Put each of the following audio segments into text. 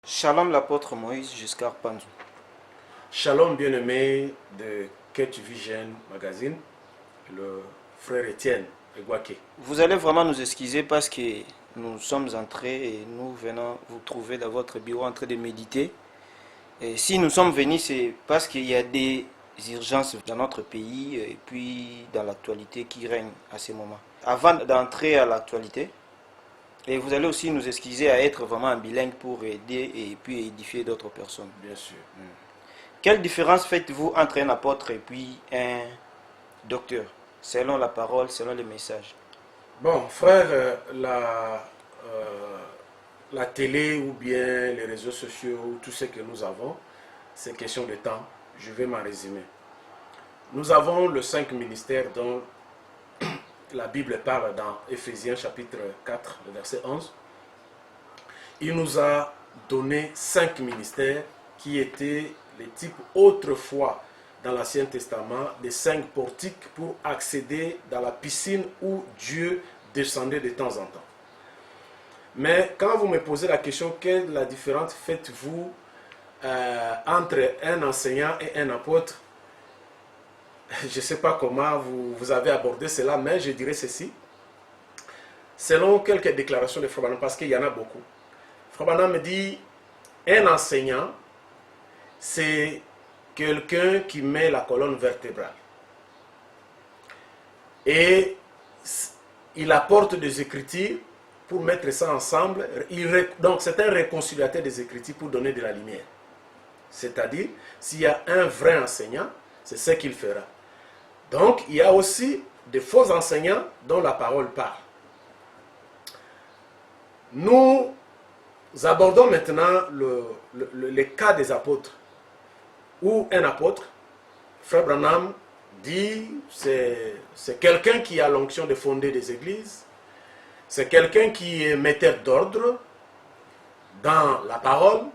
Shalom l'apôtre Moïse Giscard Panzou. Shalom bien-aimé de Quête Vision Magazine, le frère Étienne Egwake. Vous allez vraiment nous excuser parce que nous sommes entrés et nous venons vous trouver dans votre bureau en train de méditer. Et si nous sommes venus, c'est parce qu'il y a des urgences dans notre pays et puis dans l'actualité qui règne à ce moment. Avant d'entrer à l'actualité, et vous allez aussi nous excuser à être vraiment un bilingue pour aider et puis édifier d'autres personnes. Bien sûr. Quelle différence faites-vous entre un apôtre et puis un docteur, selon la parole, selon le message? Bon, frère, la télé ou bien les réseaux sociaux, ou tout ce que nous avons, c'est question de temps. Je vais m'en résumer. Nous avons le 5 ministères dont la Bible parle dans Éphésiens chapitre 4, le verset 11. Il nous a donné 5 ministères qui étaient les types autrefois dans l'Ancien Testament des 5 portiques pour accéder dans la piscine où Dieu descendait de temps en temps. Mais quand vous me posez la question, quelle est la différence faites-vous entre un enseignant et un apôtre? Je ne sais pas comment vous avez abordé cela, mais je dirais ceci. Selon quelques déclarations de Frère Branham, parce qu'il y en a beaucoup, Frère Branham me dit, un enseignant, c'est quelqu'un qui met la colonne vertébrale. Et il apporte des écritures pour mettre ça ensemble. Donc c'est un réconciliateur des écritures pour donner de la lumière. C'est-à-dire, s'il y a un vrai enseignant, c'est ce qu'il fera. Donc, il y a aussi des faux enseignants dont la parole parle. Nous abordons maintenant le cas des apôtres. Où un apôtre, Frère Branham dit, c'est quelqu'un qui a l'onction de fonder des églises, c'est quelqu'un qui est metteur d'ordre dans la parole.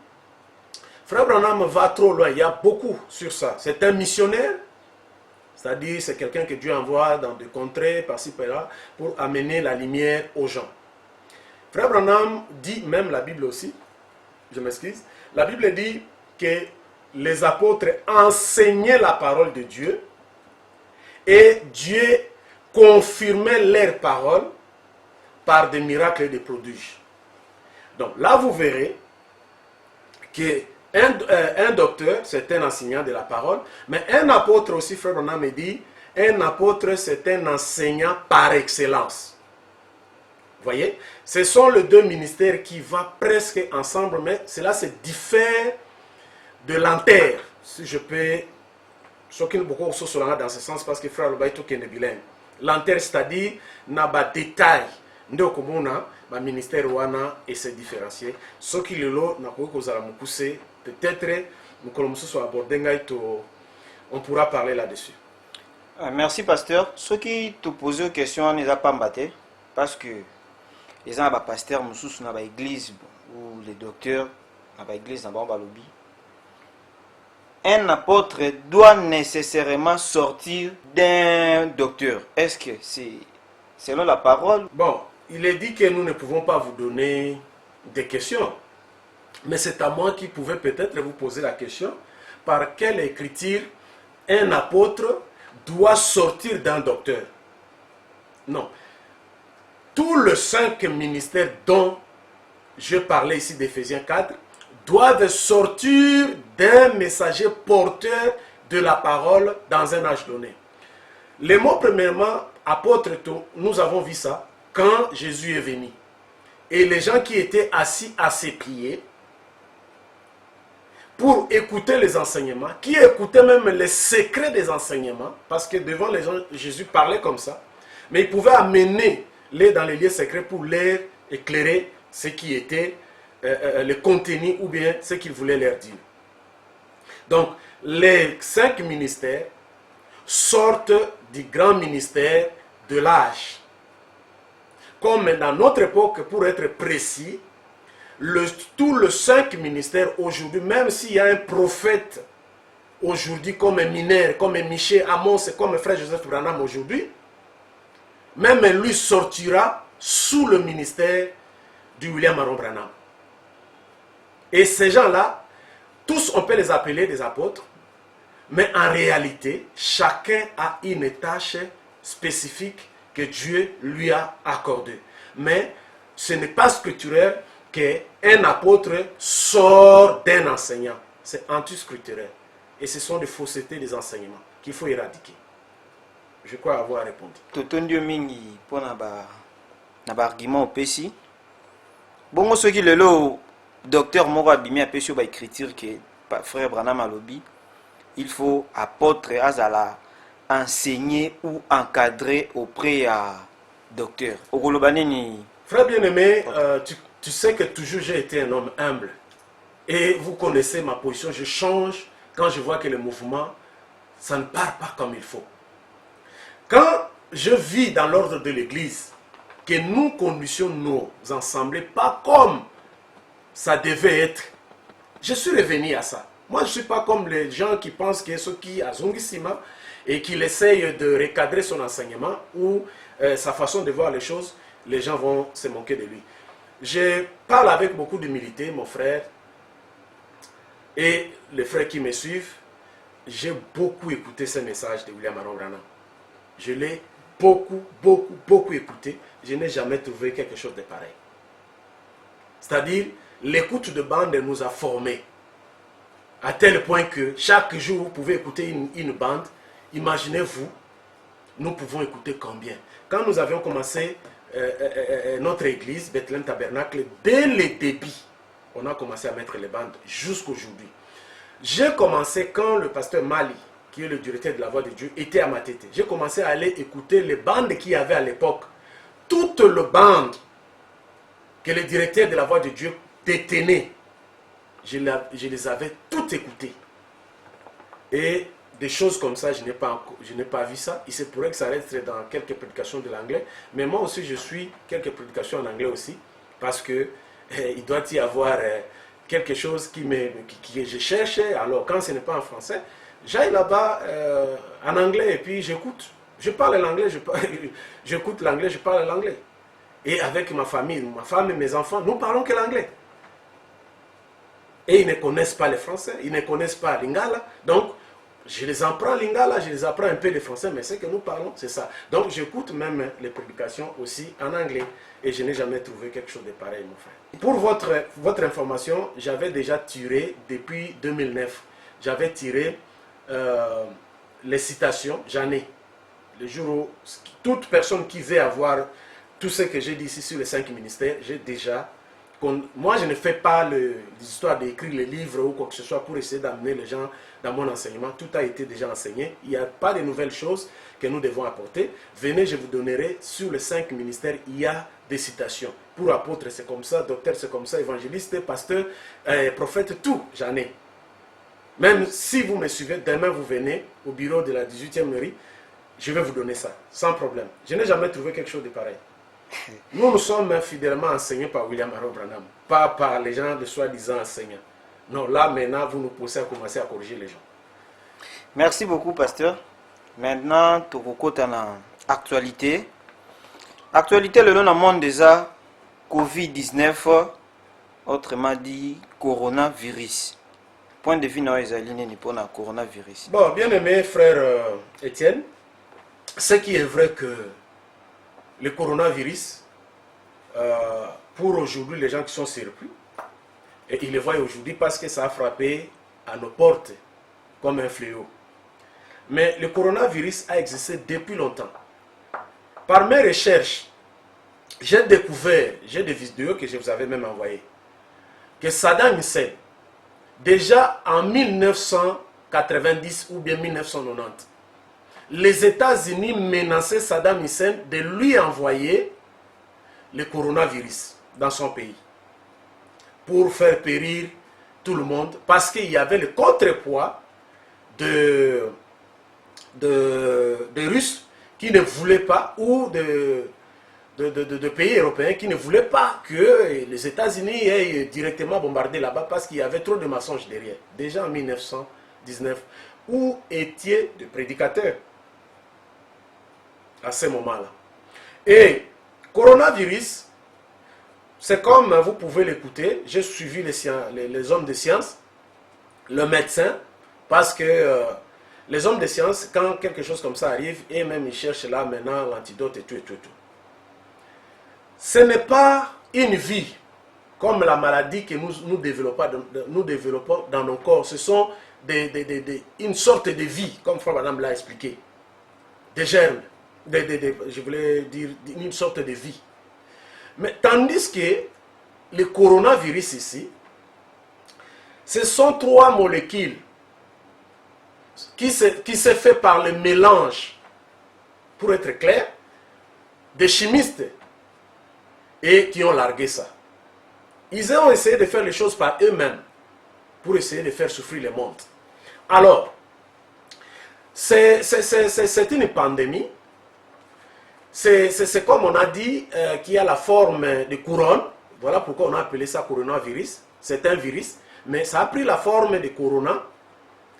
Frère Branham va trop loin, il y a beaucoup sur ça. C'est un missionnaire, c'est-à-dire c'est quelqu'un que Dieu envoie dans des contrées, par-ci, par-là, pour amener la lumière aux gens. Frère Branham dit, même la Bible aussi, je m'excuse, la Bible dit que les apôtres enseignaient la parole de Dieu et Dieu confirmait leurs paroles par des miracles et des prodiges. Donc là, vous verrez qu'un docteur, c'est un enseignant de la parole, mais un apôtre aussi, Frère Branham me dit, un apôtre, c'est un enseignant par excellence. Vous voyez, ce sont les deux ministères qui vont presque ensemble, mais cela se diffère de l'antère, si je peux, ce qui est beaucoup dans ce sens, parce que Frère Lobaïto qui est bilingue. L'antère, c'est-à-dire, n'a pas de détail. Nous, comme on a, ministère wana et se différencier. Ce qui est là, peut-être, on pourra parler là-dessus. Merci, pasteur. Ceux qui te posent une question, ils n'ont pas mbatté, parce que les gens, pasteur, nous sommes dans l'église, ou les docteurs, dans l'église, dans le lobby. Un apôtre doit nécessairement sortir d'un docteur. Est-ce que c'est selon la parole? Bon, il est dit que nous ne pouvons pas vous donner des questions. Mais c'est à moi qui pouvais peut-être vous poser la question. Par quelle écriture un apôtre doit sortir d'un docteur? Non. Tous les 5 ministères dont je parlais ici d'Éphésiens 4 doivent sortir d'un messager porteur de la parole dans un âge donné. Le mot premièrement, apôtre, nous avons vu ça quand Jésus est venu. Et les gens qui étaient assis à ses pieds pour écouter les enseignements, qui écoutaient même les secrets des enseignements, parce que devant les gens, Jésus parlait comme ça, mais il pouvait amener les dans les lieux secrets pour leur éclairer ce qui était le contenu ou bien ce qu'il voulait leur dire. Donc, les 5 ministères sortent du grand ministère de l'âge. Comme dans notre époque, pour être précis, tous les 5 ministères aujourd'hui, même s'il y a un prophète aujourd'hui comme Miner, comme Michel Amos, comme frère Joseph Branham aujourd'hui, même lui sortira sous le ministère du William Aaron Branham. Et ces gens-là, tous on peut les appeler des apôtres, mais en réalité, chacun a une tâche spécifique que Dieu lui a accordée. Mais ce n'est pas scripturaire qu'un apôtre sort d'un enseignant. C'est anti-scripturaire. Et ce sont des faussetés des enseignements qu'il faut éradiquer. Je crois avoir répondu. Totondio mingi pour na argument opesi. Bongo soki lelo docteur moko abimi apesi ba écriture que frère Branham alobi, il faut apôtre azala enseigner ou encadrer auprès à docteur. Okolobanini. Frère bien-aimé, tu sais que toujours j'ai été un homme humble. Et vous connaissez ma position, je change quand je vois que le mouvement, ça ne part pas comme il faut. Quand je vis dans l'ordre de l'Église, que nous conditionnons nos assemblées pas comme ça devait être, je suis revenu à ça. Moi, je ne suis pas comme les gens qui pensent que ceux qui a Zungisima et qui essayent de recadrer son enseignement ou sa façon de voir les choses, les gens vont se moquer de lui. Je parle avec beaucoup d'humilité, mon frère, et les frères qui me suivent. J'ai beaucoup écouté ces messages de William Aaron Branham. Je l'ai beaucoup écouté. Je n'ai jamais trouvé quelque chose de pareil. C'est-à-dire, l'écoute de bande nous a formés. À tel point que chaque jour, vous pouvez écouter une bande. Imaginez-vous, nous pouvons écouter combien. Quand nous avions commencé notre église, Bethlehem Tabernacle, dès le début, on a commencé à mettre les bandes jusqu'aujourd'hui. J'ai commencé quand le pasteur Mali, qui est le directeur de la Voix de Dieu, était à Matete. J'ai commencé à aller écouter les bandes qu'il y avait à l'époque. Toutes les bandes que le directeur de la Voix de Dieu détenait, je les avais toutes écoutées. Et des choses comme ça, je n'ai pas vu ça. Il se pourrait que ça reste dans quelques prédications de l'anglais. Mais moi aussi, je suis quelques prédications en anglais aussi. Parce que il doit y avoir quelque chose que je cherche. Alors, quand ce n'est pas en français, j'aille là-bas en anglais et puis j'écoute. Je parle l'anglais, j'écoute l'anglais, je parle l'anglais. Et avec ma famille, ma femme et mes enfants, nous parlons que l'anglais. Et ils ne connaissent pas le français, ils ne connaissent pas l'ingala. Donc, je les apprends l'ingala, je les apprends un peu le français, mais ce que nous parlons, c'est ça. Donc, j'écoute même les prédications aussi en anglais. Et je n'ai jamais trouvé quelque chose de pareil, mon frère. Pour votre information, j'avais déjà tiré depuis 2009. J'avais tiré les citations, j'en ai. Le jour où toute personne qui veut avoir tout ce que j'ai dit ici sur les 5 ministères, j'ai déjà... Moi, je ne fais pas l'histoire d'écrire les livres ou quoi que ce soit pour essayer d'amener les gens dans mon enseignement. Tout a été déjà enseigné. Il n'y a pas de nouvelles choses que nous devons apporter. Venez, je vous donnerai sur les 5 ministères, il y a des citations. Pour apôtre, c'est comme ça, docteur, c'est comme ça, évangéliste, pasteur, prophète, tout, j'en ai. Même si vous me suivez, demain vous venez au bureau de la 18e mairie, je vais vous donner ça, sans problème. Je n'ai jamais trouvé quelque chose de pareil. Nous sommes fidèlement enseignés par William Aaron Branham, pas par les gens de soi-disant enseignants. Non, là maintenant, vous nous poussez à commencer à corriger les gens. Merci beaucoup, pasteur. Maintenant, tu as une actualité. Actualité, le monde déjà COVID-19, autrement dit, coronavirus. Point de vue, nous pour le coronavirus. Bon, bien aimé frère Étienne, ce qui est vrai que le coronavirus, pour aujourd'hui, les gens qui sont surpris, et ils le voient aujourd'hui parce que ça a frappé à nos portes comme un fléau. Mais le coronavirus a existé depuis longtemps. Par mes recherches, j'ai découvert, j'ai des vidéos que je vous avais même envoyées, que Saddam Hussein, déjà en 1990 ou bien 1990, les États-Unis menaçaient Saddam Hussein de lui envoyer le coronavirus dans son pays pour faire périr tout le monde parce qu'il y avait le contrepoids de Russes qui ne voulaient pas ou de pays européens qui ne voulaient pas que les États-Unis aient directement bombardé là-bas parce qu'il y avait trop de mensonges derrière. Déjà en 1919, où étaient des prédicateurs à ce moment-là. Et coronavirus, c'est comme vous pouvez l'écouter, j'ai suivi les hommes de science, le médecin, parce que les hommes de science, quand quelque chose comme ça arrive, et même ils cherchent là maintenant l'antidote et tout et tout et tout. Ce n'est pas une vie comme la maladie que nous développons dans nos corps. Ce sont une sorte de vie, comme Frère Madame l'a expliqué. Des germes, je voulais dire une sorte de vie. Mais tandis que le coronavirus ici, ce sont 3 molécules qui se fait par le mélange, pour être clair, des chimistes et qui ont largué ça. Ils ont essayé de faire les choses par eux-mêmes pour essayer de faire souffrir le monde. Alors, c'est une pandémie. C'est comme on a dit, qui a la forme de couronne. Voilà pourquoi on a appelé ça coronavirus. C'est un virus, mais ça a pris la forme de corona,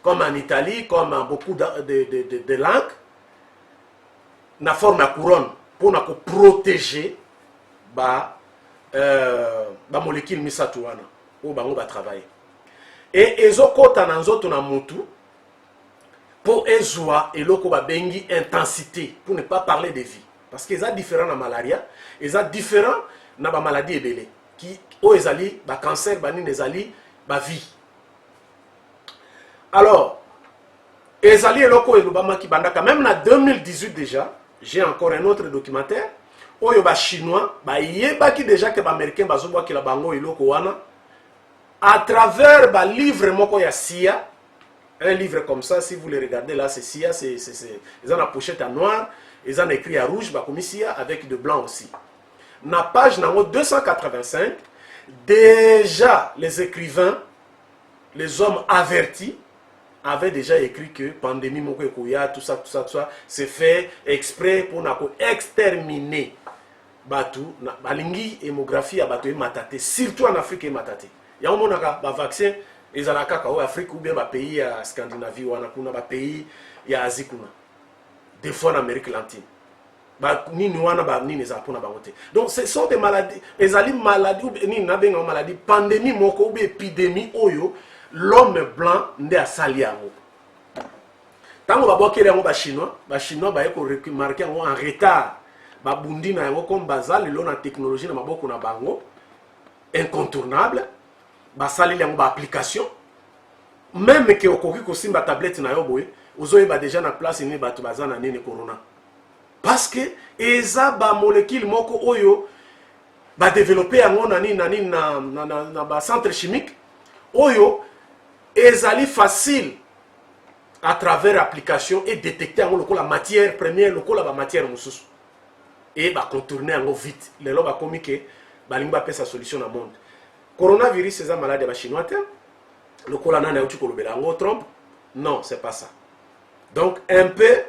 comme en Italie, comme en beaucoup de langues. La forme de couronne pour nous protéger la molécule misatuana ou bango ba travailler. Et ezokota na nzoto na mutu pour ezwa eloko ba bengi intensité, pour ne pas parler de vie. Parce qu'ils sont différents dans la malaria, ils sont différents dans la maladie ebele. Qui o ezali ba cancer ba nini ezali ba vie. Alors, ezali eloko elobama ki bandaka même en 2018 déjà, j'ai encore un autre documentaire. Oyo ba chinois ba yebaki déjà que ba américain bazobwa ki la bango eloko wana à travers ba livre moko ya SIA. Un livre comme ça, si vous le regardez là, c'est SIA, ils ont la pochette en noir, ils ont écrit en rouge, bah, comme SIA, avec de blanc aussi. Dans la page 285, déjà les écrivains, les hommes avertis, avaient déjà écrit que pandémie, tout ça, c'est fait exprès pour exterminer Batou, balingi hémographie à Batou et Matate, surtout en Afrique et Matate. Il y a un monde qui vaccin. Ils ont en Afrique ou bien les pays à Scandinavie ou en pays à Asie. Des fois en Amérique latine. Donc ce sont des maladies. Les maladies ou maladies pandémie ou épidémie l'homme blanc n'est à salia. Tant que vous avez des Chinois, les Chinois vont remarquer en retard. Les bundi na comme bazal la technologie na maboko na bango incontournable. Basali yango application même que okoki kosimba tablette na yo boye ozoyeba déjà na place ni bato bazana nene corona parce que eza ba molécule moko oyo ba développer yango na ba centre chimique oyo ezali facile à travers application et détecter yango la matière première lokola ba matière mususu et ba contourner yango vite lelo ba komi ke balingi ba pesa solution na monde. Coronavirus, c'est une maladie chinoise. Le colana n'a pas Trump. Non, c'est pas ça. Donc, un peu,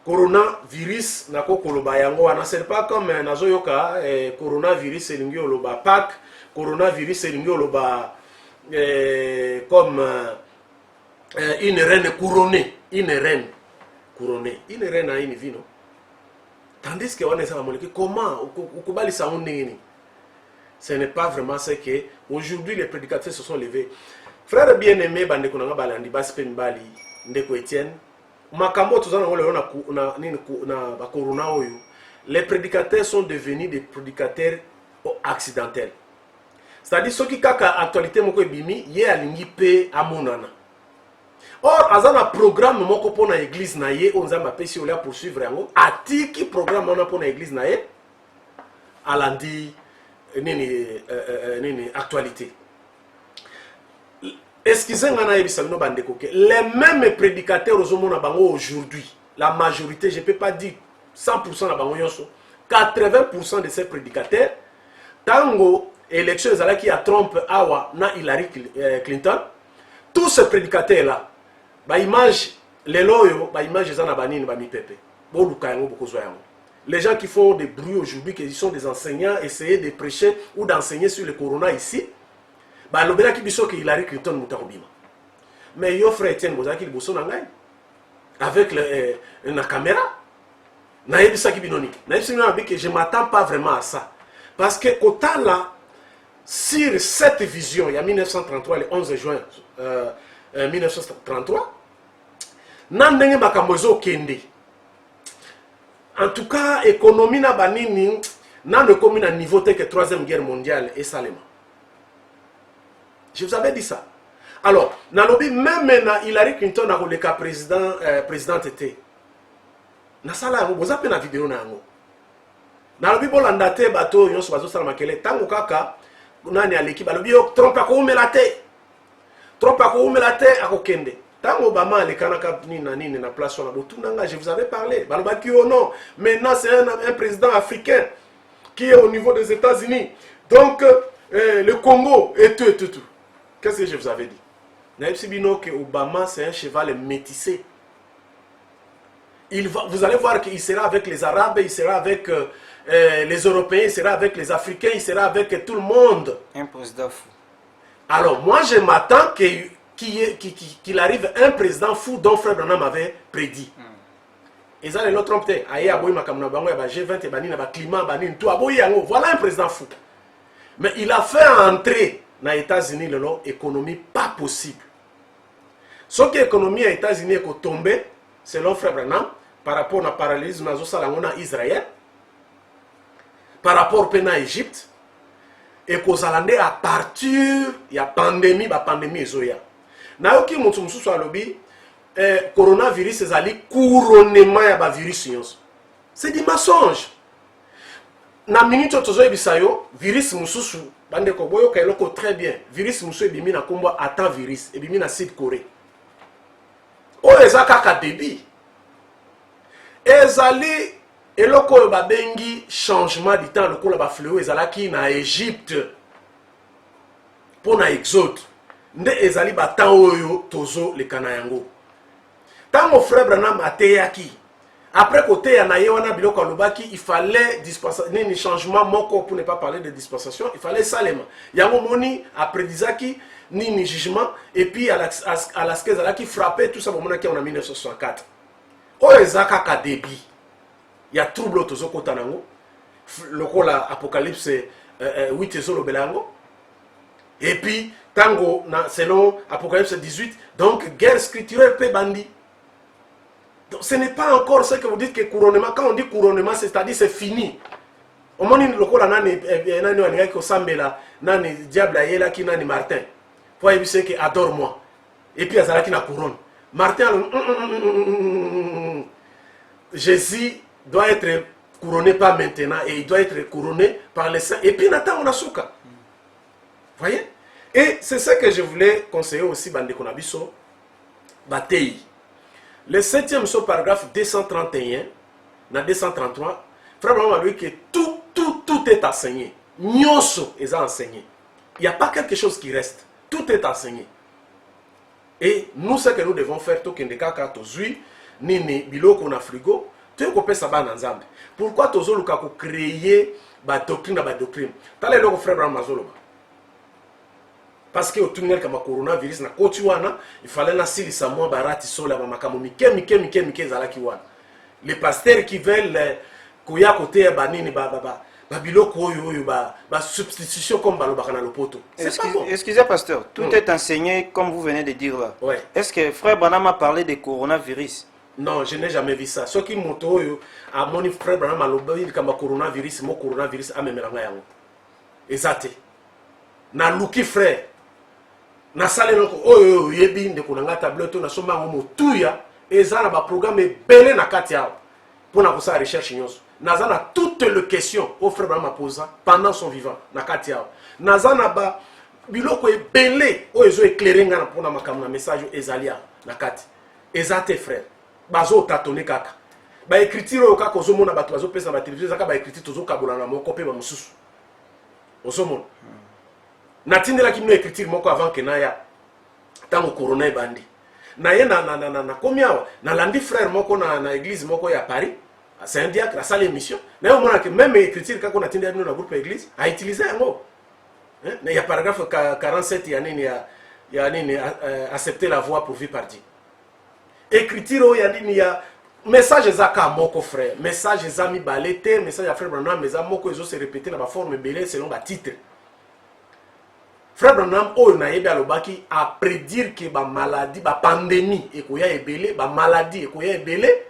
coronavirus n'a pas de c'est pas comme Nazoyoka, coronavirus, c'est le Pâques, coronavirus, c'est comme une reine couronnée. Une reine couronnée. Une reine a une vie, non? Tandis que on est comment? Ce n'est pas vraiment ce que aujourd'hui les prédicateurs se sont levés. Frère bien-aimé, bande kunanga balandi baspen bali ndeko Etienne. Makambo tuzana ngole na corona oyo. Les prédicateurs sont devenus des prédicateurs accidentels. C'est-à-dire ceux qui kaka actualité moko ebimi ye alingi pe amonana. Or azana programme moko pona église na ye onzamba pesi olia poursuivre yango atiki programme ona pona église na ye alandi nini actualité. Excusez-moi, les mêmes prédicateurs aujourd'hui, la majorité, je ne peux pas dire 100% la bango 80% de ces prédicateurs, tango élection qui a Trump awa na Hillary Clinton, tous ces prédicateurs là, ba image les loyo, ba image ezana banini ba mi pepe. Bo luka yango boko zo yango. Les gens qui font des bruits aujourd'hui, qui sont des enseignants, essayer de prêcher ou d'enseigner sur le corona ici, bah l'obéla qui dit que Hillary Clinton mutarobima. Mais yo frère Etienne Bozaki bosso nangai avec la caméra, naïbi ça qui binoni. Naïbi ça que je m'attends pas vraiment à ça, parce que autant là sur cette vision, il y a 1933, le 11 juin 1933, Nandenge Makamozo Kende. En tout cas, économie na banini, n'a ne commis à niveau tel que 3e guerre mondiale et Salema. Je vous avais dit ça. Alors, Nalobi, même maintenant, Hillary Clinton a le cas présidente était. Nasala, vous avez une vidéo na ngo. Nalobi bolandate bateau yon bazo sala makele tango kaka nani aleki balobi yo trompe ko umelate. Trompe ko umelate akokende. Tango Obama alekana ka nini na place sur la botunda, je vous avais parlé. Balobaki oh non, maintenant c'est un président africain qui est au niveau des États-Unis. Donc le Congo et tout. Qu'est-ce que je vous avais dit? Naïpsibino que Obama c'est un cheval métissé. Vous allez voir qu'il sera avec les Arabes, il sera avec les Européens, il sera avec les Africains, il sera avec tout le monde. Un président fou. Alors moi je m'attends qu'il arrive un président fou dont Frère Branham avait prédit. Et ça, l'autre trompe, G20 et climat, voilà un président fou. Mais il a fait entrer dans les États-Unis l'économie pas possible. Ce que l'économie des États-Unis est tombée, selon Frère Branham, par rapport au parallélisme à Israël, par rapport à l'Égypte, et qu'aux Alandais à partir de la pandémie, Zoya. Naoki Moutsoumsou soit lobby, coronavirus est allé couronnement à virus. C'est du mensonge. Na minute tozo ebisayo, virus mususu, bande ko boyo kailoko très bien. Virus mususu ebimi na kombo ata virus, ebimi na Sud Corée. O ezaka ka débit. Ezali eloko babengi changement du temps lokola ba fléau ezalaki na Égypte. Pour na exode. Nde ezali batan oyo tozo le kanayango. Tango Frère Branham ateyaki. Après côté ya na yewana biloko alobaki, il fallait ni changement moko pour ne pas parler de dispensation, il fallait salema. Yango moni apredizaki ni jugement et puis à la skezalaki frappé tout ça pour mona ki en 1964. O ezaka ka débit. Il y a trouble tozo kota nango. Lokola apocalypse 8 ezolo belango. Et puis tango selon Apocalypse 18, donc guerre scripturelle pe bandi. Donc ce n'est pas encore ce que vous dites que couronnement. Quand on dit couronnement, c'est-à-dire c'est fini. Au moment où on a nani diable ayela ki nani Martin. Pour y dire que adore-moi. Et puis azala ki na couronne. Martin Jésus doit être couronné pas maintenant et il doit être couronné par les saints. Et puis Nathan on a souka. Voyez? Et c'est ce que je voulais conseiller aussi bande konabiso Batei. Le 7e paragraphe 231, dans 233, Frère Branham a dit que tout est enseigné. Nyoso est enseigné. Il n'y a pas quelque chose qui reste. Tout est enseigné. Et nous, ce que nous devons faire, tout que nous avons ni biloko na frigo, tout ce que ça va dans Zambie. Pourquoi nous avons créé la doctrine? T'as le Frère Branham Mazoloba. Parce que au tunnel comme coronavirus na kotiwana, il fallait na silisa moi barati sola ba makamo mike zalaki wana. Les pasteurs qui veulent koya côté ba nini ba biloko oyo ba substitution comme balobaka na lopoto. Excusez pasteur, tout est enseigné comme vous venez de dire là. Ouais. Est-ce que Frère Branham a parlé de coronavirus? Non, je n'ai jamais vu ça. Ce qui moto oyo a mon Frère Branham alobi comme coronavirus, mo coronavirus a memelanga yango. Ezate. Na luki frère na sale noko oyo yebi ndeko nanga tableau na soma ngo tuya ezana ba programme belé na kati yao pour na kosa recherche nyonso nazana toutes les questions au Frère Branham posa pendant son vivant na kati yao nazana ba biloko belé oyo zo éclairer nga na pona makambo na message ezalia na kati ezate frère bazo tatone kaka ba écriture oyo kaka ozomona bato bazo pesa na ba télévision zaka ba écriture tozo kabola na moko pe ba mususu ozomona. Natindela ki mno écriture moko avant que naya tango corona bandi na ye na komia na landi frère moko na église moko ya Paris, c'est un diacre, ça l'émission na yo mona que même écriture kako natinda na groupe église a utilisé ngo il y a paragraphe 47 ya nini accepter la voix pourvue par Dieu. Écriture ya nini ya message zaka moko frère, message zami balete, message ya Frère Branham mais za moko ezo se répéter na ba forme belé selon ba titre. Frère Branham, on a prédire que la maladie, la pandémie, et qu'il y a ébélé, la maladie, et qu'il y a ébélé,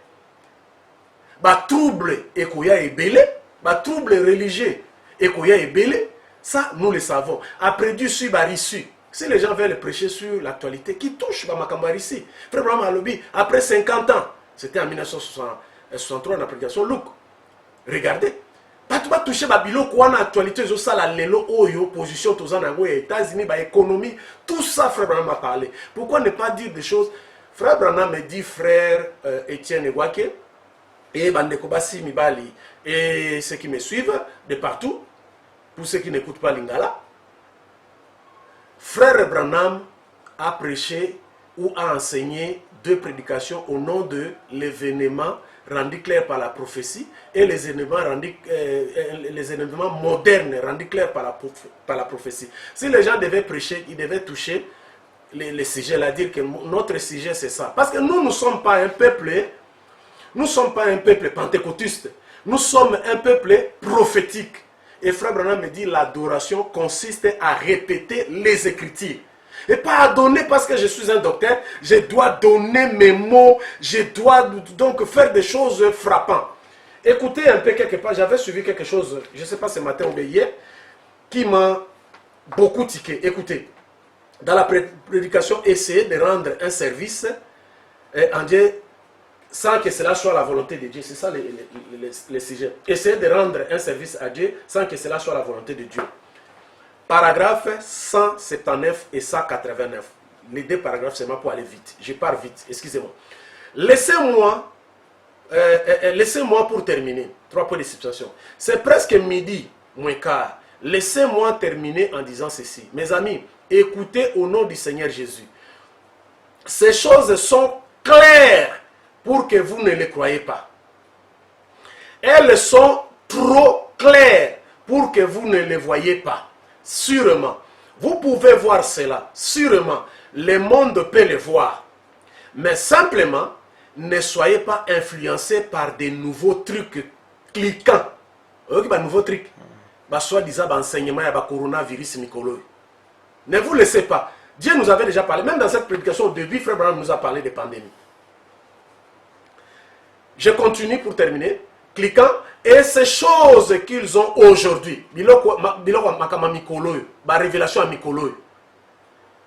le trouble, et qu'il y a ébélé, le trouble religieux, et qu'il y a ébélé, ça, nous le savons. Après du sur Barissu, si les gens veulent prêcher sur l'actualité, qui touche Bamakambarisi, Frère Branham Alobi, après 50 ans, c'était en 1963, la prédication Luc. Regardez. Pas tout toucher Babilo, quoi, en actualité, ça, la lelo, oyo, position, tous en États-Unis, économie, tout ça, Frère Branham a parlé. Pourquoi ne pas dire des choses? Frère Branham me dit, frère Etienne Egwake, et Bandeko Bassi Mibali, et ceux qui me suivent de partout, pour ceux qui n'écoutent pas Lingala, Frère Branham a prêché ou a enseigné 2 prédications au nom de l'événement rendu clair par la prophétie et les événements modernes rendus clairs par la prophétie. Si les gens devaient prêcher, ils devaient toucher les sujets, là, dire que notre sujet c'est ça. Parce que nous ne sommes pas un peuple, pentecôtiste, nous sommes un peuple prophétique. Et Frère Branham me dit l'adoration consiste à répéter les Écritures. Et pas à donner parce que je suis un docteur, je dois donner mes mots, je dois donc faire des choses frappantes. Écoutez un peu quelque part, j'avais suivi quelque chose, je ne sais pas ce matin ou hier, qui m'a beaucoup tiqué. Écoutez, dans la prédication, essayez de rendre un service en Dieu sans que cela soit la volonté de Dieu. C'est ça le sujet. Essayez de rendre un service à Dieu sans que cela soit la volonté de Dieu. Paragraphe 179 et 189. Les 2 paragraphes, c'est moi pour aller vite. Je pars vite, excusez-moi. Laissez-moi pour terminer. 3 points de situation. C'est presque midi, moins quart. Laissez-moi terminer en disant ceci. Mes amis, écoutez au nom du Seigneur Jésus. Ces choses sont claires pour que vous ne les croyez pas. Elles sont trop claires pour que vous ne les voyez pas. Sûrement, vous pouvez voir cela, sûrement, le monde peut le voir. Mais simplement, ne soyez pas influencés par des nouveaux trucs cliquants. Des nouveaux trucs. Soit-disant, enseignement, il y a coronavirus, Nicolo. Ne vous laissez pas. Dieu nous avait déjà parlé, même dans cette prédication au début, Frère Branham nous a parlé de pandémie. Je continue pour terminer. Cliquant. Et ces choses qu'ils ont aujourd'hui, ma révélation à Mikolo.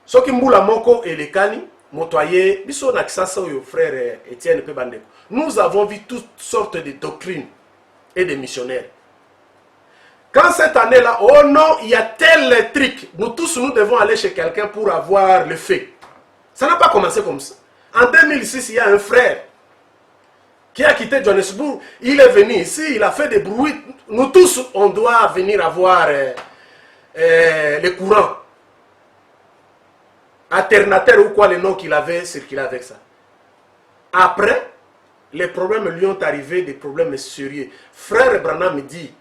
Ce qui mboula moko et les cani, motoyer, biso nakisasa yo frère Etienne Pebandeko. Nous avons vu toutes sortes de doctrines et de missionnaires. Quand cette année-là, oh non, il y a tel truc, nous tous nous devons aller chez quelqu'un pour avoir le fait. Ça n'a pas commencé comme ça. En 2006, il y a un frère qui a quitté Johannesburg, il est venu ici, il a fait des bruits. Nous tous, on doit venir avoir les courants. Alternateur ou quoi, le nom qu'il avait circulé avec ça. Après, les problèmes lui ont arrivé, des problèmes sérieux. Frère Branham me dit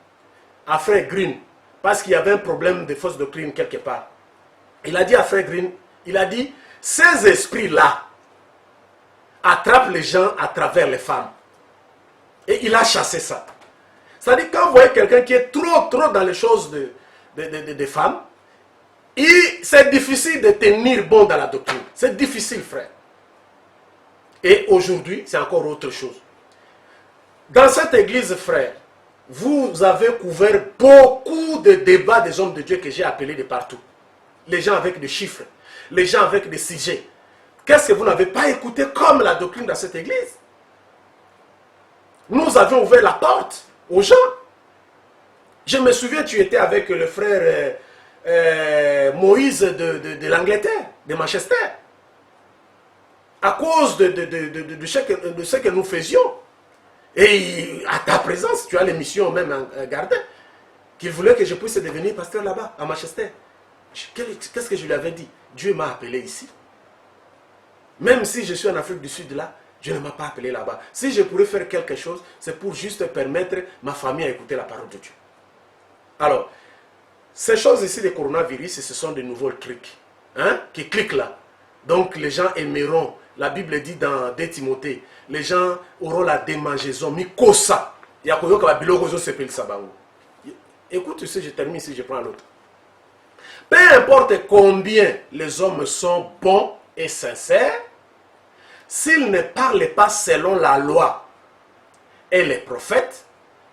à Frère Green, parce qu'il y avait un problème de fausse doctrine quelque part. Il a dit à Frère Green, il a dit, ces esprits-là attrapent les gens à travers les femmes. Et il a chassé ça. C'est-à-dire, quand vous voyez quelqu'un qui est trop dans les choses de femmes, c'est difficile de tenir bon dans la doctrine. C'est difficile, frère. Et aujourd'hui, c'est encore autre chose. Dans cette église, frère, vous avez couvert beaucoup de débats des hommes de Dieu que j'ai appelés de partout. Les gens avec des chiffres, les gens avec des sujets. Qu'est-ce que vous n'avez pas écouté comme la doctrine dans cette église? Nous avions ouvert la porte aux gens. Je me souviens, tu étais avec le frère Moïse de l'Angleterre, de Manchester. À cause de ce que nous faisions. Et à ta présence, tu as l'émission même gardée, qu'il voulait que je puisse devenir pasteur là-bas, à Manchester. Qu'est-ce que je lui avais dit? Dieu m'a appelé ici. Même si je suis en Afrique du Sud là, Dieu ne m'a pas appelé là-bas. Si je pourrais faire quelque chose, c'est pour juste permettre ma famille à écouter la parole de Dieu. Alors, ces choses ici, les coronavirus, ce sont de nouveaux trucs qui cliquent là. Donc, les gens aimeront. La Bible dit dans 2 Timothée, les gens auront la démangeaison. Mikosa. Écoute, ici, je termine ici, je prends l'autre. Peu importe combien les hommes sont bons et sincères, s'ils ne parlent pas selon la loi et les prophètes,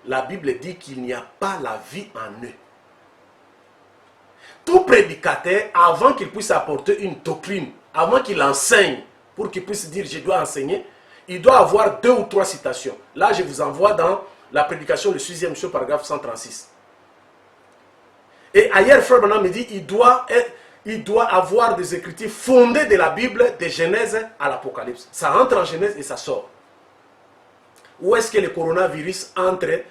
la Bible dit qu'il n'y a pas la vie en eux. Tout prédicateur, avant qu'il puisse apporter une doctrine, avant qu'il enseigne, pour qu'il puisse dire je dois enseigner, il doit avoir 2 ou 3 citations. Là, je vous envoie dans la prédication, le 6e chapitre, paragraphe 136. Et ailleurs, Frère Branham me dit il doit avoir des écritures fondées de la Bible, de Genèse à l'Apocalypse. Ça entre en Genèse et ça sort. Où est-ce que le coronavirus entre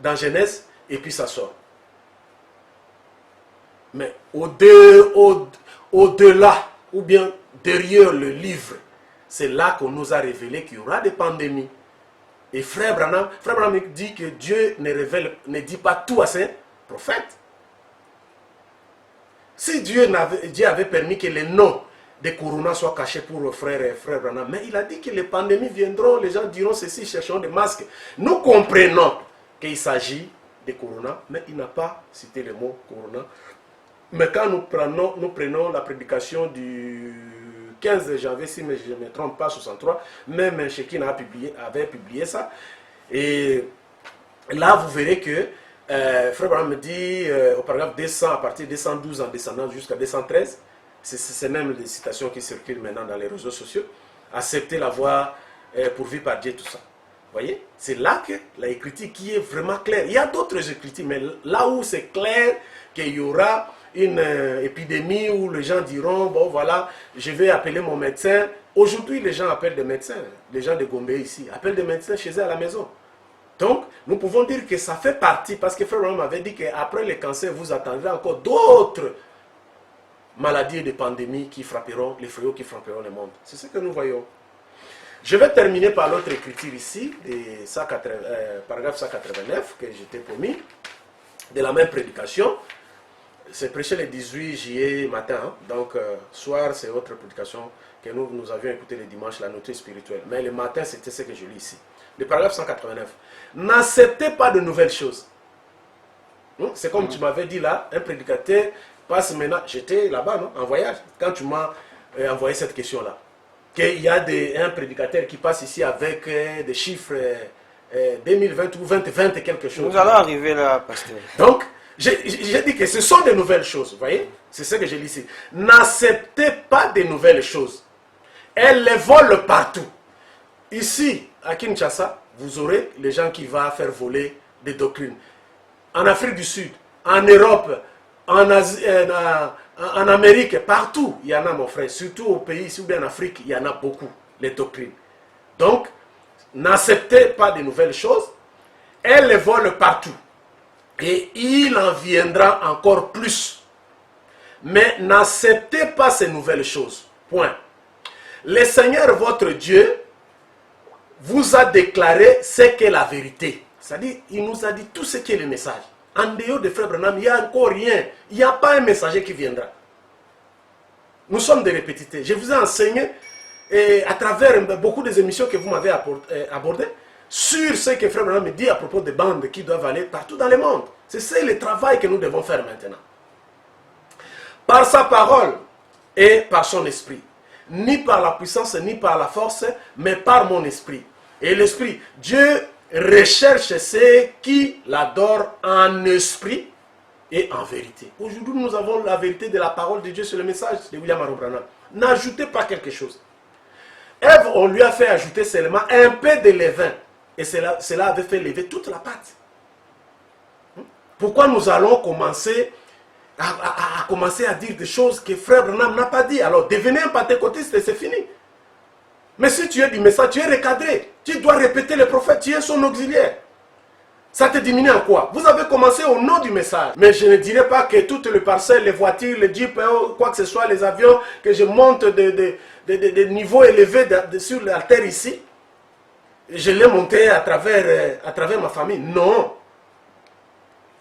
dans Genèse et puis ça sort? Mais au-delà, ou bien derrière le livre, c'est là qu'on nous a révélé qu'il y aura des pandémies. Et Frère Branham dit que Dieu ne dit pas tout à ses prophètes. Si Dieu avait permis que les noms des coronas soient cachés pour frère Branham, mais il a dit que les pandémies viendront, les gens diront ceci, cherchons des masques. Nous comprenons qu'il s'agit des coronas, mais il n'a pas cité le mot corona. Mais quand nous prenons la prédication du 15 janvier, si je ne me trompe pas, 63, même Shekin avait publié ça. Et là, vous verrez que Frère Branham me dit au paragraphe 200, à partir de 212 en descendant jusqu'à 213, c'est même les citations qui circulent maintenant dans les réseaux sociaux, accepter la voie pourvue par Dieu, tout ça. Vous voyez, c'est là que l'écriture qui est vraiment claire. Il y a d'autres écritures, mais là où c'est clair qu'il y aura une épidémie où les gens diront, bon voilà, je vais appeler mon médecin. Aujourd'hui, les gens appellent des médecins, les gens de Gombe ici, appellent des médecins chez eux à la maison. Donc, nous pouvons dire que ça fait partie, parce que Frère Branham avait dit qu'après le cancer, vous attendrez encore d'autres maladies et des pandémies qui frapperont, les fléaux qui frapperont le monde. C'est ce que nous voyons. Je vais terminer par l'autre écriture ici, paragraphe 189, que j'étais promis, de la même prédication. C'est prêché le 18 juillet matin, hein. Donc soir c'est autre prédication que nous avions écouté le dimanche, la notice spirituelle. Mais le matin c'était ce que je lis ici. Le paragraphe 189. N'acceptez pas de nouvelles choses. C'est comme tu m'avais dit là, un prédicateur passe maintenant, j'étais là-bas non, en voyage, quand tu m'as envoyé cette question-là. Qu'il y a un prédicateur qui passe ici avec des chiffres 2020 ou 2020 et quelque chose. Nous allons arriver là, pasteur. Donc, j'ai dit que ce sont de nouvelles choses, vous voyez? C'est ce que j'ai dit ici. N'acceptez pas de nouvelles choses. Elles les volent partout. Ici, à Kinshasa, vous aurez les gens qui vont faire voler des doctrines. En Afrique du Sud, en Europe, en Asie, en Amérique, partout, il y en a, mon frère. Surtout au pays, ici ou bien en Afrique, il y en a beaucoup, les doctrines. Donc, n'acceptez pas de nouvelles choses. Elles les volent partout. Et il en viendra encore plus. Mais n'acceptez pas ces nouvelles choses. Point. Le Seigneur, votre Dieu, vous a déclaré ce qu'est la vérité. C'est-à-dire, il nous a dit tout ce qui est le message. En dehors de Frère Branham, il n'y a encore rien. Il n'y a pas un messager qui viendra. Nous sommes des répétiteurs. Je vous ai enseigné, à travers beaucoup des émissions que vous m'avez abordées, sur ce que Frère Branham me dit à propos des bandes qui doivent aller partout dans le monde. C'est ça le travail que nous devons faire maintenant. Par sa parole et par son esprit. Ni par la puissance, ni par la force, mais par mon esprit. Et l'esprit, Dieu recherche ceux qui l'adorent en esprit et en vérité. Aujourd'hui, nous avons la vérité de la parole de Dieu sur le message de William Aaron Branham. N'ajoutez pas quelque chose. Ève, on lui a fait ajouter seulement un peu de levain. Et cela avait fait lever toute la pâte. Pourquoi nous allons commencer à dire des choses que Frère Branham n'a pas dit? Alors, devenez un pentecôtiste et c'est fini. Mais si tu es du message, tu es recadré. Tu dois répéter le prophète, tu es son auxiliaire. Ça te diminue en quoi? Vous avez commencé au nom du message. Mais je ne dirais pas que toutes les parcelles, les voitures, les jeeps, quoi que ce soit, les avions, que je monte de niveaux élevés sur la terre ici. Je l'ai monté à travers ma famille. Non.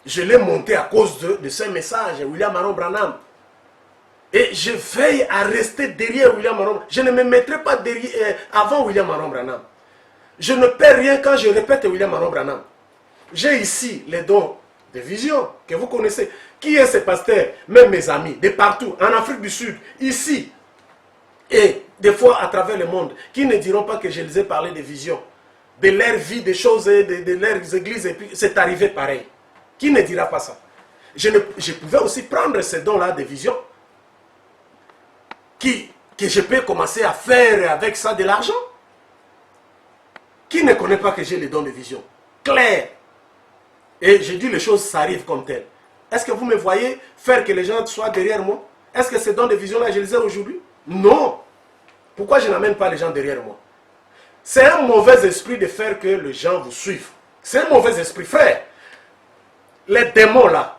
Je l'ai monté à cause de ce message, William Aaron Branham. Et je veille à rester derrière William Aaron. Je ne me mettrai pas avant William Aaron Branham. Je ne perds rien quand je répète William Aaron Branham. J'ai ici les dons des visions que vous connaissez. Qui est ce pasteur? Même mes amis, de partout, en Afrique du Sud, ici, et des fois à travers le monde, qui ne diront pas que je les ai parlé des visions, de leur vie, des choses, de leurs églises, et puis c'est arrivé pareil. Qui ne dira pas ça? Je pouvais aussi prendre ces dons-là de visions, que je peux commencer à faire avec ça de l'argent. Qui ne connaît pas que j'ai les dons de vision? Clair. Et je dis les choses, ça arrive comme tel. Est-ce que vous me voyez faire que les gens soient derrière moi? Est-ce que ces dons de vision-là, je les ai aujourd'hui? Non. Pourquoi je n'amène pas les gens derrière moi? C'est un mauvais esprit de faire que les gens vous suivent. C'est un mauvais esprit, frère. Les démons là,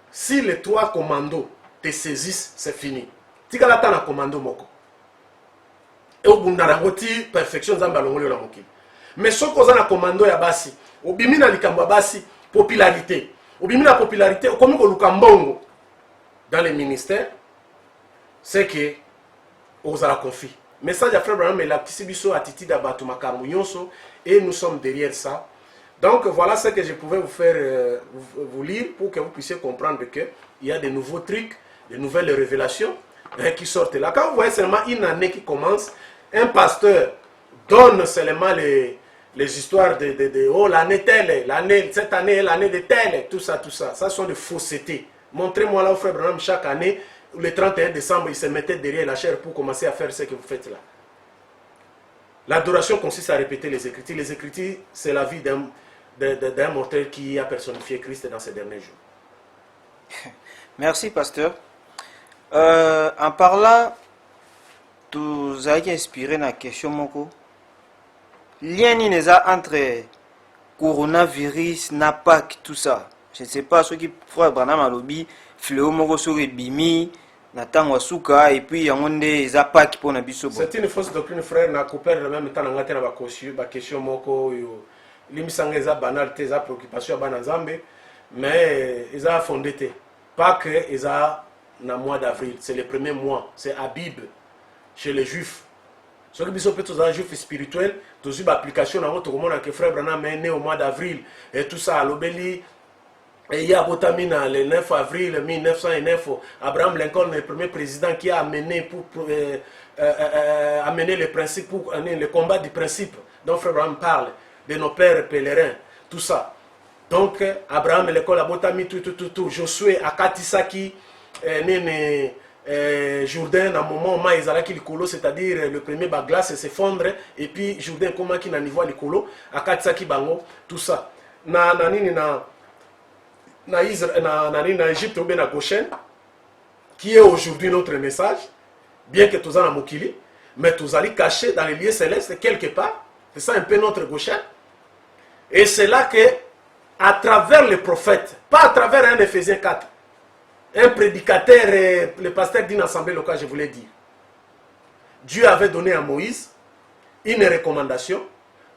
si les trois commandos te saisissent, c'est fini. Tikalata na commando moko. Et au bundarangoti perfection zamba longole la mokili. Mais ce qu'on a na commando ya basi, obimi na likambo basi, popularité. Obimi na popularité, comme ko lukambongo dans les ministères, c'est que aux a la confie. Message à frère Branham et la petite biso attitude à Batu Makambu Nyonso, et nous sommes derrière ça. Donc voilà ce que je pouvais vous faire vous lire pour que vous puissiez comprendre qu'il y a de nouveaux trucs, de nouvelles révélations qui sortent là. Quand vous voyez seulement une année qui commence, un pasteur donne seulement les histoires de oh l'année telle, cette année est l'année de telle, tout ça, ça sont des faussetés. Montrez-moi là au frère Branham chaque année, le 31 décembre, il se mettait derrière la chair pour commencer à faire ce que vous faites là. L'adoration consiste à répéter les Écritures. Les Écritures, c'est la vie d'un mortel qui a personnifié Christ dans ces derniers jours. Merci, pasteur. En parlant, tu as inspiré la question moko. Lien entre coronavirus, NAPAC, tout ça. Je ne sais pas ce qui frère Branham a lobby, fléau moko sur bimi, Nathan Wasuka, et puis il y a des APAC pour Nabiso. C'est une fausse doctrine, frère. Na coupé en même temps dans la question moko. L'immisanga est banalité, les préoccupations à Banazambe, mais ils ont fondé. Pas que ils ont dans le mois d'avril, c'est le premier mois, c'est Abib chez les juifs. Ceux qui sont peut-être un juif spirituel, tous les applications dans votre monde que frère Branham est né au mois d'avril et tout ça à l'Obéli. Et il y a Botamina le 9 avril 1909, Abraham Lincoln, le premier président qui a amené amener le principe, pour le combat du principe dont frère Branham parle, de nos pères pèlerins, tout ça. Donc, Abraham Lincoln, Botami, tout, Josué, Akatisaki, Jourdain, à un moment où ils allaient le c'est-à-dire le premier glace s'effondre, et puis Jourdain, comment qui n'a niveau le colo, Akatisaki Bango, tout ça. En Égypte ou bien à Goshen, qui est aujourd'hui notre message, bien que tous en Mokili, mais tous allés cachés dans les lieux célestes quelque part, c'est ça un peu notre Goshen. Et c'est là que, à travers les prophètes, pas à travers un Éphésiens 4, un prédicateur, le pasteur d'une assemblée locale, je voulais dire, Dieu avait donné à Moïse une recommandation,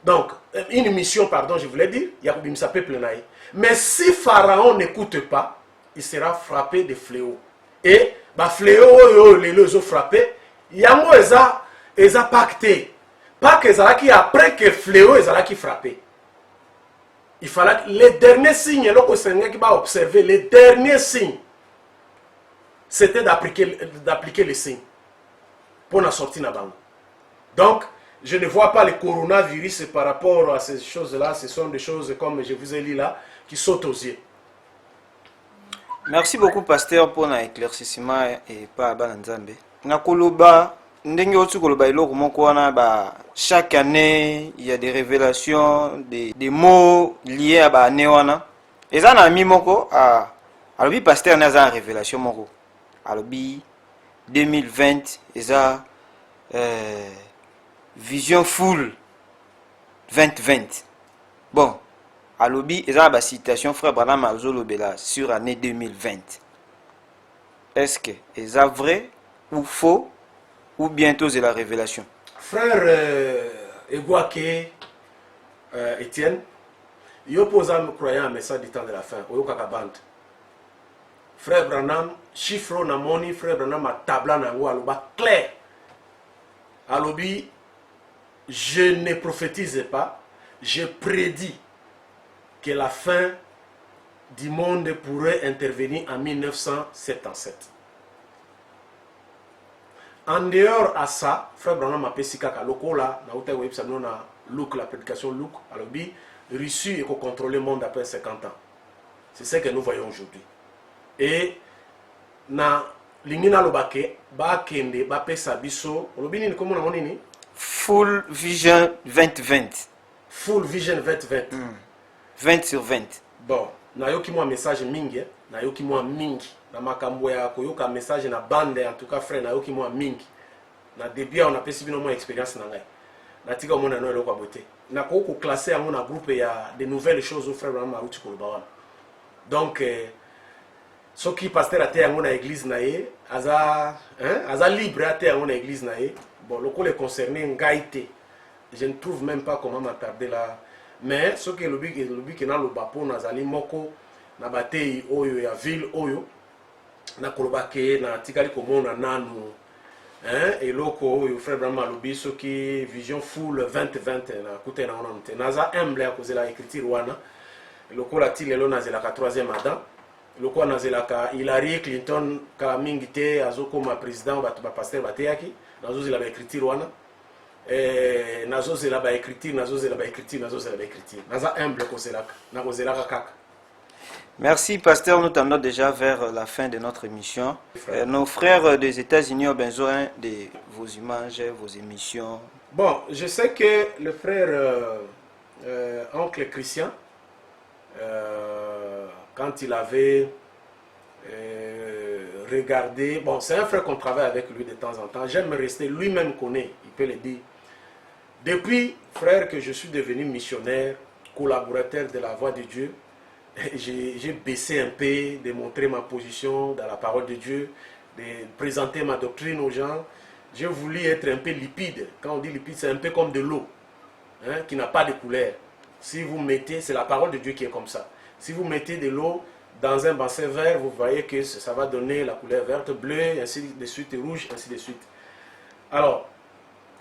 donc une mission, pardon, je voulais dire, Yakoubim s'appelle Plenaï. Mais si Pharaon n'écoute pas, il sera frappé de fléaux. Et, fléaux, les ont frappé, Yango les a pacté. Pas que ça qui après que fléau, les a qui frappé. Il fallait les derniers signes, le Seigneur qui va observer, les derniers signes, c'était d'appliquer les signes pour la sortie de la banque. Donc, je ne vois pas le coronavirus par rapport à ces choses-là. Ce sont des choses, comme je vous ai dit là, qui sautent aux yeux. Merci beaucoup, pasteur, pour l'éclaircissement et pas Bananzambe. Nakoloba, chaque année, il y a des révélations, des mots liés à Néwana. Et ça, on a mis moko à l'objet pasteur, on a une révélation moko. À l'objet 2020, et ça, vision full 2020. Bon, à l'objet, et ça, la citation frère Branham Alzolobela sur l'année 2020. Est-ce que c'est vrai ou faux? Ou bientôt c'est la révélation? Frère Egouake Étienne, il oppose à me croyant un message du temps de la fin. Frère Branham, chiffre na moni, frère Branham a tabla na aluba clair. Alobi, je ne prophétise pas, je prédis que la fin du monde pourrait intervenir en 1977. En dehors à ça, frère Branham m'a dit que lokola na uta web na Luke, la prédication Luke, alors bi Russie et contrôler le monde après 50 ans. C'est ce que nous voyons aujourd'hui. Et na lingina lobake ba kende ba pesa biso lobini ni comment on nini Full Vision 2020. Full Vision 2020. 20 sur 20. Bon, na yoki moi message mingi, na yoki moi mingi na makambo ya koyoka message na bande en tout cas frère na yoki moi mingi. Na début on a pesi bino moi expérience na ngai. Na tika mona no eloko boté. Na ko classer en na groupe ya de nouvelles choses au frère Branham uti ko bawana. Donc ce qui pasteur até en na église na ye aza libre até en na église na ye. Bon, le coup est concerné ngaïté. Je ne trouve même pas comment m'attarder là. Mais ce qui est le but qui est dans le bapo nazali moko na batei oyo ya ville oyo na kolobake na tikali komona nanu et loko oyo frère Branham alobi ce qui vision full 2020 na kuta na ona mte naza humble ya kozela écriture wana loko la ti lelo nazela ka 3e Adam loko nazela ka Hillary Clinton ka mingite azoko ma président ba pasteur bateyaki nazozela ba écriture wana nazozela ba écriture naza humble kozelaka na kozelaka kaka. Merci pasteur, nous tendons déjà vers la fin de notre émission. Nos frères des États-Unis ont besoin de vos images, vos émissions. Bon, je sais que le frère oncle Christian quand il avait regardé, bon c'est un frère qu'on travaille avec lui de temps en temps, j'aime rester, lui-même connaît, il peut le dire. Depuis, frère, que je suis devenu missionnaire, collaborateur de la voix de Dieu, j'ai baissé un peu, de montrer ma position dans la parole de Dieu, de présenter ma doctrine aux gens. J'ai voulu être un peu limpide. Quand on dit limpide, c'est un peu comme de l'eau, qui n'a pas de couleur. Si vous mettez, c'est la parole de Dieu qui est comme ça. Si vous mettez de l'eau dans un bassin vert, vous voyez que ça va donner la couleur verte, bleue, ainsi de suite, et rouge, ainsi de suite. Alors,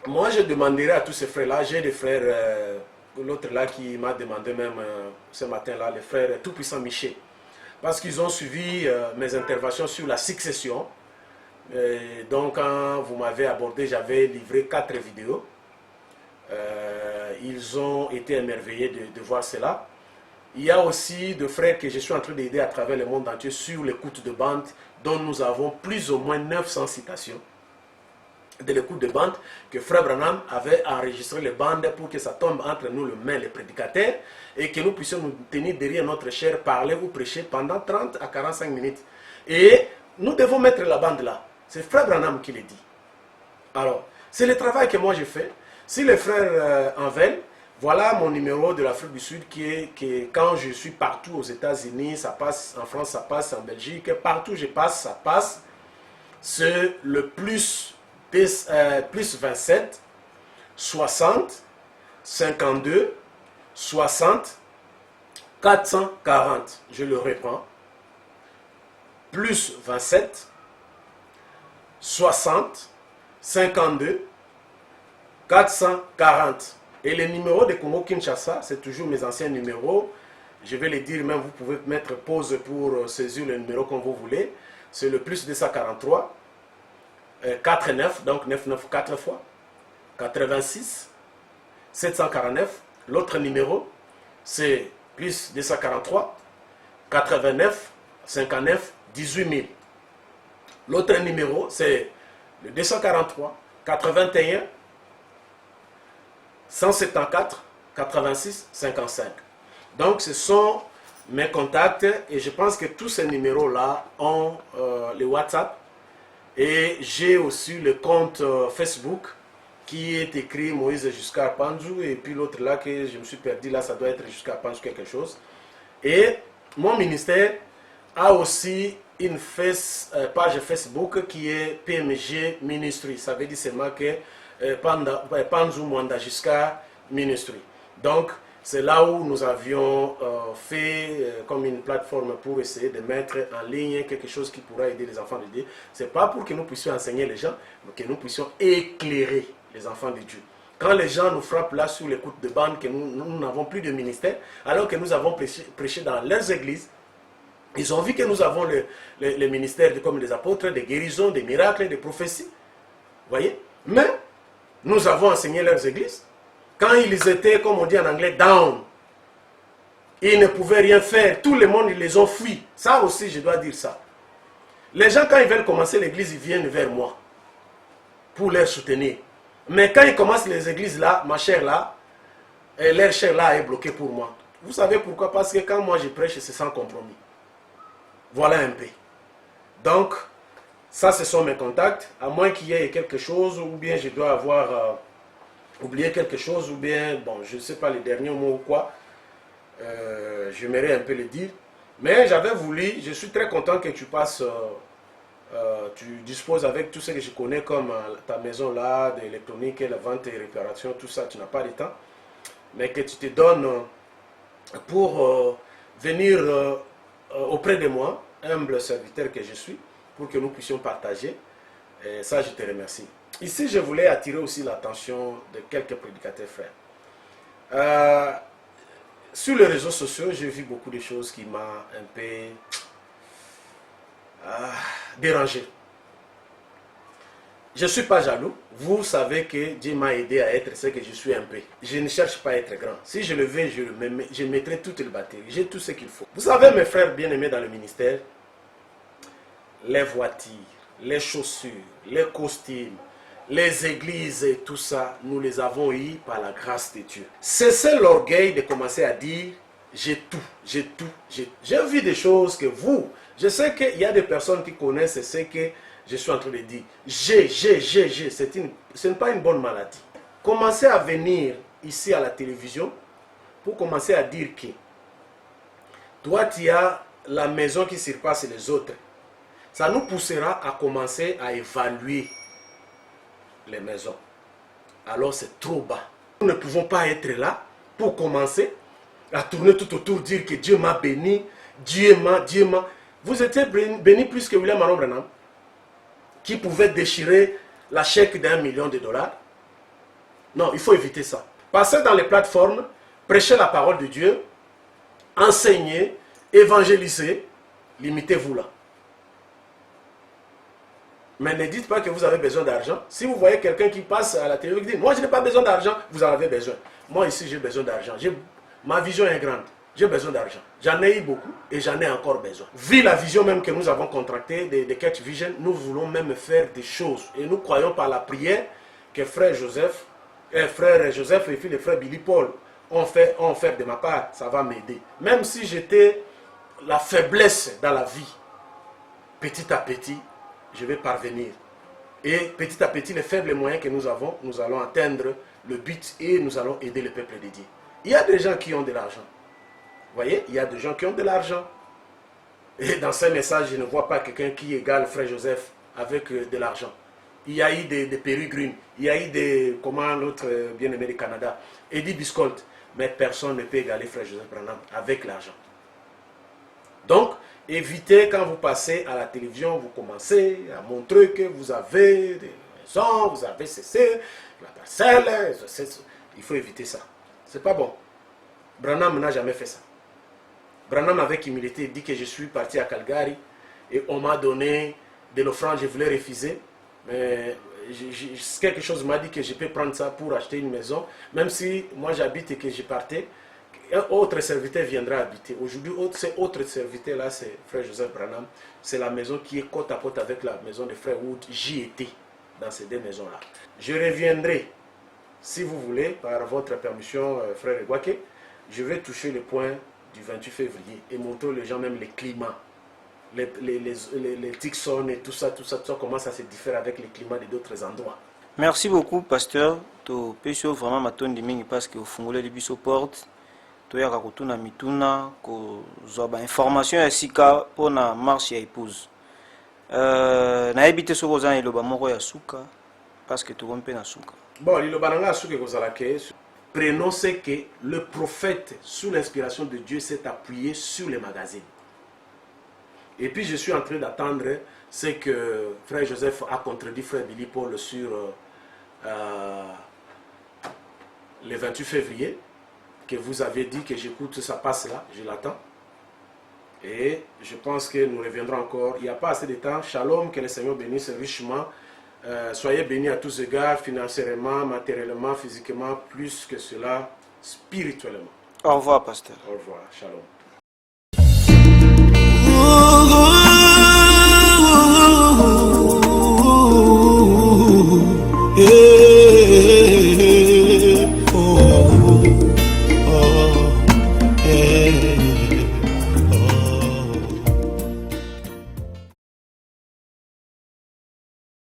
moi je demanderai à tous ces frères-là, j'ai des frères, l'autre là qui m'a demandé même ce matin-là, les frères Tout-Puissant Michel, parce qu'ils ont suivi mes interventions sur la succession. Donc quand vous m'avez abordé, j'avais livré 4 vidéos. Ils ont été émerveillés de voir cela. Il y a aussi des frères que je suis en train d'aider à travers le monde entier sur l'écoute de bande, dont nous avons plus ou moins 900 citations de l'écoute de bande, que frère Branham avait enregistré les bandes pour que ça tombe entre nous, les prédicateurs, et que nous puissions nous tenir derrière notre chair, parler ou prêcher pendant 30 à 45 minutes. Et nous devons mettre la bande là. C'est frère Branham qui le dit. Alors, c'est le travail que moi je fais. Si les frères en veulent, voilà mon numéro de l'Afrique du Sud qui est que quand je suis partout aux États-Unis, ça passe en France, ça passe en Belgique, partout je passe, ça passe. C'est le plus 27 60 52 60 440. Je le reprends. Plus 27 60 52 440. Et les numéros de Congo Kinshasa, c'est toujours mes anciens numéros. Je vais les dire, même vous pouvez mettre pause pour saisir le numéro comme vous voulez. C'est le plus 243 49, donc 99 4 fois 86 749. L'autre numéro, c'est plus 243 89 59 18 000. L'autre numéro, c'est le 243 81 174 86 55. Donc ce sont mes contacts et je pense que tous ces numéros-là ont le WhatsApp. Et j'ai aussi le compte Facebook qui est écrit Moïse jusqu'à Panzou. Et puis l'autre là que je me suis perdu, là ça doit être jusqu'à Panzou quelque chose. Et mon ministère a aussi une page Facebook qui est PMG Ministry. Ça veut dire seulement que Panzou Mwanda jusqu'à Ministry. Donc c'est là où nous avions fait comme une plateforme pour essayer de mettre en ligne quelque chose qui pourra aider les enfants de Dieu. Ce n'est pas pour que nous puissions enseigner les gens, mais que nous puissions éclairer les enfants de Dieu. Quand les gens nous frappent là sur l'écoute de bande, que nous n'avons plus de ministère, alors que nous avons prêché dans leurs églises, Ils ont vu que nous avons les ministères comme des apôtres, des guérisons, des miracles, des prophéties. Vous voyez? Mais nous avons enseigné leurs églises. Quand ils étaient, comme on dit en anglais, down, ils ne pouvaient rien faire. Tout le monde, ils les ont fuis. Ça aussi, je dois dire ça. Les gens, quand ils veulent commencer l'église, ils viennent vers moi pour les soutenir. Mais quand ils commencent les églises là, ma chair là, et leur chair là est bloquée pour moi. Vous savez pourquoi? Parce que quand moi je prêche, c'est sans compromis. Voilà un peu. Donc, ça ce sont mes contacts. À moins qu'il y ait quelque chose, ou bien je dois avoir oublié quelque chose, ou bien, bon, je ne sais pas les derniers mots ou quoi. J'aimerais un peu le dire. Mais j'avais voulu, je suis très content que tu passes, tu disposes avec tout ce que je connais comme ta maison là, d'électronique, la vente et réparation, tout ça, tu n'as pas de temps. Mais que tu te donnes pour venir auprès de moi, humble serviteur que je suis, pour que nous puissions partager. Et ça, je te remercie. Ici, je voulais attirer aussi l'attention de quelques prédicateurs frères. Sur les réseaux sociaux, j'ai vu beaucoup de choses qui m'ont un peu dérangé. Je ne suis pas jaloux. Vous savez que Dieu m'a aidé à être ce que je suis un peu. Je ne cherche pas à être grand. Si je le veux, je mettrai toutes les batteries. J'ai tout ce qu'il faut. Vous savez, mes frères bien-aimés dans le ministère, les voitures, les chaussures, les costumes, les églises et tout ça, nous les avons eu par la grâce de Dieu. Cessez l'orgueil de commencer à dire j'ai tout, j'ai tout, j'ai vu des choses que vous, je sais qu'il y a des personnes qui connaissent ce que je suis en train de dire. J'ai, ce n'est pas une bonne maladie. Commencez à venir ici à la télévision pour commencer à dire que toi tu as la maison qui surpasse les autres. Ça nous poussera à commencer à évaluer les maisons. Alors c'est trop bas. Nous ne pouvons pas être là pour commencer à tourner tout autour, dire que Dieu m'a béni, Dieu m'a. Vous étiez béni plus que William Aaron Branham, qui pouvait déchirer la chèque d'1 million de dollars. Non, il faut éviter ça. Passez dans les plateformes, prêchez la parole de Dieu, enseignez, évangélisez, limitez-vous là. Mais ne dites pas que vous avez besoin d'argent. Si vous voyez quelqu'un qui passe à la télé, qui dit, moi je n'ai pas besoin d'argent, vous en avez besoin. Moi ici j'ai besoin d'argent. Ma vision est grande. J'ai besoin d'argent. J'en ai eu beaucoup et j'en ai encore besoin. Vu la vision même que nous avons contractée de Catch Vision, nous voulons même faire des choses. Et nous croyons par la prière que frère Joseph et puis le frère Billy Paul ont fait de ma part. Ça va m'aider. Même si j'étais la faiblesse dans la vie, petit à petit, je vais parvenir. Et petit à petit, les faibles moyens que nous avons, nous allons atteindre le but et nous allons aider le peuple de Dieu. Il y a des gens qui ont de l'argent. Vous voyez, il y a des gens qui ont de l'argent. Et dans ces messages, je ne vois pas quelqu'un qui égale frère Joseph avec de l'argent. Il y a eu des Peregrine, il y a eu des, comment l'autre bien-aimé du Canada, Eddie Biscolt. Mais personne ne peut égaler frère Joseph Branham avec l'argent. Donc, évitez quand vous passez à la télévision, vous commencez à montrer que vous avez des maisons, vous avez cessé, la parcelle, il faut éviter ça. C'est pas bon. Branham n'a jamais fait ça. Branham avec humilité dit que je suis parti à Calgary et on m'a donné de l'offrande, je voulais refuser. Mais quelque chose m'a dit que je peux prendre ça pour acheter une maison, même si moi j'habite et que je partais. Un autre serviteur viendra habiter. Aujourd'hui, ce autre serviteur-là, c'est frère Joseph Branham. C'est la maison qui est côte à côte avec la maison de frère Wood. J'y étais dans ces deux maisons-là. Je reviendrai, si vous voulez, par votre permission, frère Egwake, je vais toucher le point du 28 février et montrer aux gens même les climats. Les Tixon et tout ça, comment ça se diffère avec les climats d'autres endroits. Merci beaucoup, pasteur. To pesho vraiment matondi mingi parce que au fungole de biso porte. Toyaka kotuna mituna kozwa ba information ya sika pona marche ya épouse. Nayebi te soko za iloba moko ya suka parce que tokompe na suka. Bon, liloba nanga suka kozala ke prenons ce que le prophète sous l'inspiration de Dieu s'est appuyé sur les magazines. Et puis je suis en train d'attendre ce que frère Joseph a contredit frère Billy Paul sur le 28 février. Que vous avez dit que j'écoute, ça passe là, je l'attends. Et je pense que nous reviendrons encore. Il n'y a pas assez de temps. Shalom, que le Seigneur bénisse richement. Soyez bénis à tous égards, financièrement, matériellement, physiquement, plus que cela, spirituellement. Au revoir, pasteur. Au revoir. Shalom.